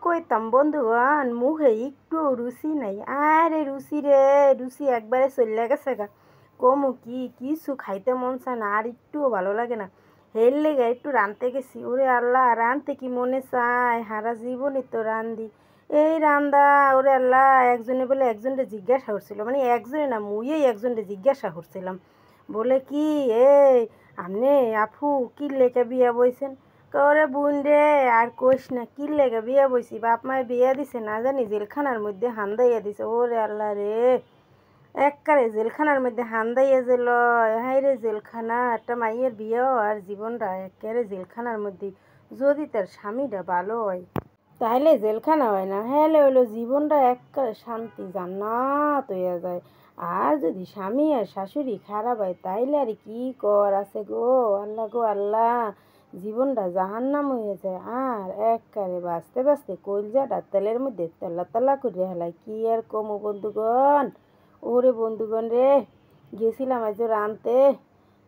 কইতাম বন্ধুগণ, মুখে একটু রুচি নাই। আরে রুচি রে, রুচি একবারে চলে গেছে গা। কমু কি কিছু খাইতে মন চায় না, আর একটুও ভালো লাগে না। হের লেগে একটু রানতে গেছি। ওরে আল্লাহ, রানতে কি মনে চায়, হারা জীবনই তো রান্ধি। এই রান্দা, ওরে আল্লাহ, একজনে বলে একজনকে জিজ্ঞাসা করছিল, মানে একজনে না, মুইই একজনকে জিজ্ঞাসা করছিলাম। বলে কি, এই আপনি আপু কি লেখা বিয়া বইছেন? তোরে বোন রে, আর কইস না, কি লেগে বিয়া বইছি, বাপ মায়ে বিয়া দিছে না জানি জেলখানার মধ্যে হান্দাইয়া দিছে। ওরে আল্লাহ রে, একবারে জেলখানার মধ্যে হান্দাইয়া যে লয়, হাই রে জেলখানা, একটা মাইয়ের বিয়াও আর জীবনটা একেবারে জেলখানার মধ্যে। যদি তার স্বামীটা ভালো হয় তাইলে জেলখানা হয় না, হেলে হইলো জীবনটা একবারে শান্তি জান্নাত হইয়া যায়। আর যদি স্বামী আর শাশুড়ি খারাপ হয় তাইলে আর কি কর আছে গো, আল্লাহ গো আল্লাহ, জীবনটা জাহান্নাম হয়ে যায়। আর একবারে বাঁচতে বাঁচতে কলজাটা তেলের মধ্যে তেলা তেলা করে হেলায়, কি আর কমু বন্ধুগণ। ওরে বন্ধুগণ রে, গেছিলাম আজ রানতে।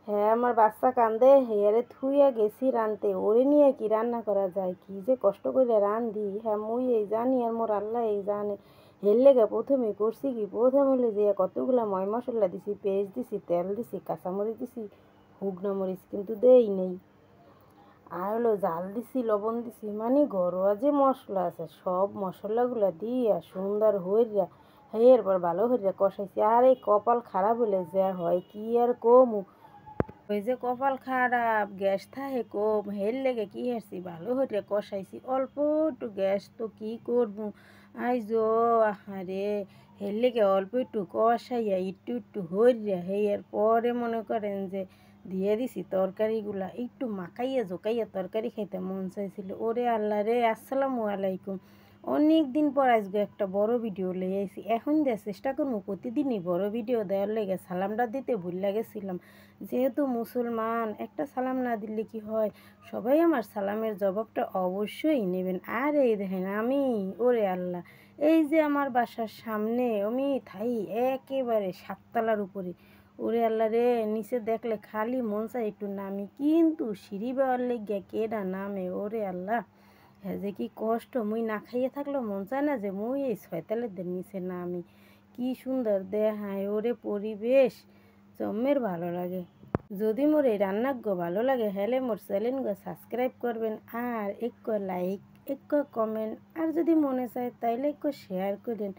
হ্যাঁ, আমার বাচ্চা কান্দে, হেয়ারে থুইয়া গেছি রানতে। ওরে নিয়ে কি রান্না করা যায়, কি যে কষ্ট করে রান্ধি, হ্যাঁ মুই এই জানি আর মোর আল্লাহ এই জানে। হের লেগে প্রথমে করছি কি, প্রথম হলে যে কতগুলা ময় মশলা দিছি, পেঁয়াজ দিছি, তেল দিছি, কাঁচামরিচ দিছি, শুকনো মরিচ কিন্তু দেই নেই। আর হলো জাল দিছি, লবণ দিছি, মানে ঘরোয়া যে মশলা আছে সব মশলাগুলা দিয়া সুন্দর হইয়া এরপর ভালো হইয়া কষাইছি। আর এই কপাল খারাপ হলে যা হয় কি আর কমু। ওই যে কপাল খারাপ, গ্যাস থাকে কম, হের লেগে কি হারছি, ভালো হইয়া কষাইছি, অল্প একটু গ্যাস তো কি করবো আইজো। আহারে, হের লেগে অল্প একটু কষাইয়া একটু একটু হইয়া হেয়ার পরে মনে করেন যে দিয়ে দিছি তরকারিগুলা, একটু মাখাইয়া জোকাইয়া তরকারি খাইতে মন চাইছিল। ওরে আল্লাহ রে, আসসালামু আলাইকুম। অনেক দিন পর আজকে একটা বড় ভিডিও লয়ে আইছি। এখন দেওয়ার চেষ্টা করবো প্রতিদিনই বড় ভিডিও দেওয়ার লেগে। সালামটা দিতে ভুল গেছিলাম, যেহেতু মুসলমান, একটা সালাম না দিলে কি হয়, সবাই আমার সালামের জবাবটা অবশ্যই নেবেন। আর এই দেখেন আমি, ওরে আল্লাহ, এই যে আমার বাসার সামনে আমি থাই একেবারে 7 তলার উপরে। ওরে আল্লাহ রে, নিচে দেখলে খালি মন চায় একটু নামি, কিন্তু সিঁড়ি বেওয়ার লেগে কেডা নামে। ওরে আল্লাহ, হ্যাঁ যে কি কষ্ট, মুই না খাইয়ে থাকলেও মন চায় না যে মুই এই 6 তলাদের নিচে নামি। কি সুন্দর দেখায় ওরে পরিবেশ, জম্মের ভালো লাগে। যদি মোর এই রান্নাগো ভালো লাগে হেলে মোর চ্যানেলগো সাবস্ক্রাইব করবেন, আর একটু লাইক, একটু কমেন্ট, আর যদি মনে চায় তাইলে একটু শেয়ার করেন।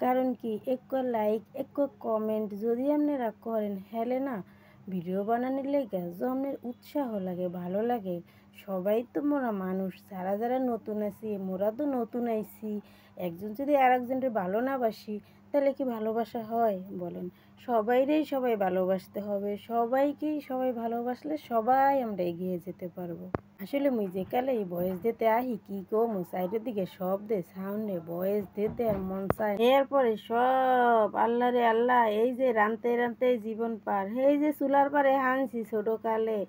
কারণ কি, একটু লাইক, একটু কমেন্ট যদি আপনারা করেন হেলে না ভিডিও বানানোর লেগে জমের উৎসাহ লাগে, ভালো লাগে। সবাই তো মোরা মানুষ, যারা যারা নতুন আছি মোরা তো নতুন আইছি, একজন যদি আর একজনের ভালো না বাসি তাহলে কি ভালোবাসা হয় বলেন? সবাইরেই সবাই ভালোবাসতে হবে, সবাইকেই সবাই ভালোবাসলে সবাই আমরা এগিয়ে যেতে পারবো। আসলে মুই যে কালে এই বয়স দিতে আহি কি কমু, সাইডের দিকে শব্দে সাউন্ডে বয়স দিতে আর মন চায়। এরপরে সব আল্লাহ রে আল্লাহ, এই যে রানতে রানতে জীবন পার, এই যে চুলার পারে হানছি ছোট কালে,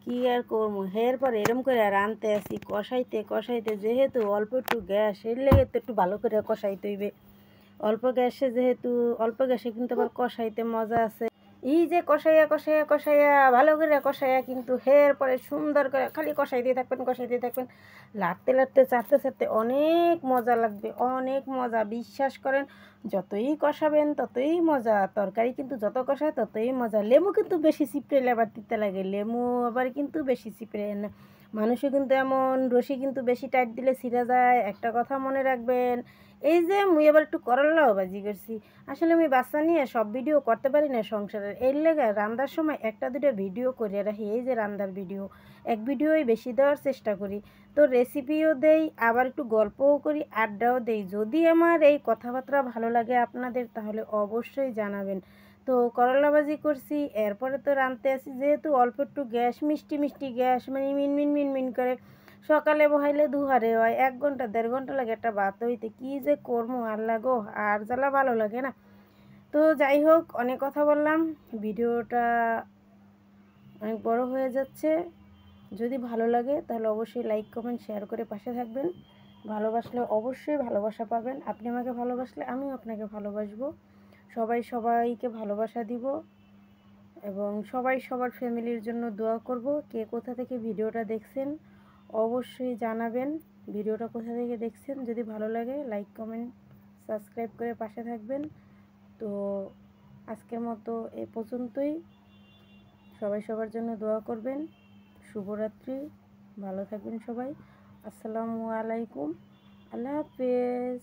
কি আর করবো। এরপরে এরম করে রানতে আসি, কষাইতে কষাইতে, যেহেতু অল্প একটু গ্যাস, এর লেগে তো একটু ভালো করে কষাইতে হইবে। অল্প গ্যাসে, যেহেতু অল্প গ্যাসে কিন্তু আবার কষাইতে মজা আছে। এই যে কষাইয়া কষাইয়া কষাইয়া ভালো করে কষাইয়া, কিন্তু হের পরে সুন্দর করে খালি কষাইতে থাকবেন, কষাইতে থাকবেন, লাড়তে লাড়তে চাটতে চাটতে অনেক মজা লাগবে, অনেক মজা, বিশ্বাস করেন। যতই কষাবেন ততই মজা, তরকারি কিন্তু যত কষায় ততই মজা। লেবু কিন্তু বেশি চিপড়েলে আবার তিতে লাগে, লেবু আবার কিন্তু বেশি চিপড়ে না। মানুষও কিন্তু এমন, রশি কিন্তু বেশি টাইট দিলে ছিঁড়ে যায়, একটা কথা মনে রাখবেন। এই যে মুই আবার একটু করলাও ভাজি করছি। আসলে আমি বাচ্চা নিয়ে সব ভিডিও করতে পারি না সংসারের, এর লেগে রান্নার সময় একটা দুটো ভিডিও করে রাখি, এই যে রান্নার ভিডিও, এক ভিডিওই বেশি দেওয়ার চেষ্টা করি। তো রেসিপিও দেই, আবার একটু গল্পও করি, আড্ডাও দেই। যদি আমার এই কথাবার্তা ভালো লাগে আপনাদের তাহলে অবশ্যই জানাবেন। তো করলা ভাজি করছি, এরপরে তো রাঁধতে আসি, যেহেতু অল্প একটু গ্যাস, মিষ্টি মিষ্টি গ্যাস, মানে মিনমিন মিনমিন করে, সকালে বহাইলে দুহারে হয়, 1 ঘন্টা 1.5 ঘন্টা লাগে একটা ভাত হইতে, কি যে করবো আল্লাহ গো, আর জ্বালা ভালো লাগে না। তো যাই হোক, অনেক কথা বললাম, ভিডিওটা অনেক বড় হয়ে যাচ্ছে। যদি ভালো লাগে তাহলে অবশ্যই লাইক কমেন্ট শেয়ার করে পাশে থাকবেন। ভালোবাসলে অবশ্যই ভালোবাসা পাবেন, আপনি আমাকে ভালোবাসলে আমিও আপনাকে ভালোবাসবো। সবাই সবাইকে ভালোবাসা দিব, এবং সবাই সবার ফ্যামিলির জন্য দোয়া করব। কে কোথা থেকে ভিডিওটা দেখছেন অবশ্যই জানাবেন। ভিডিওটা কোথা থেকে দেখছেন। যদি ভালো লাগে লাইক কমেন্ট সাবস্ক্রাইব করে পাশে থাকবেন। তো আজকের মতো এ পর্যন্তই। সবাই সবার জন্য দোয়া করবেন। শুভরাত্রি, ভালো থাকবেন সবাই। আসসালামু আলাইকুম, আল্লাহ হাফেজ।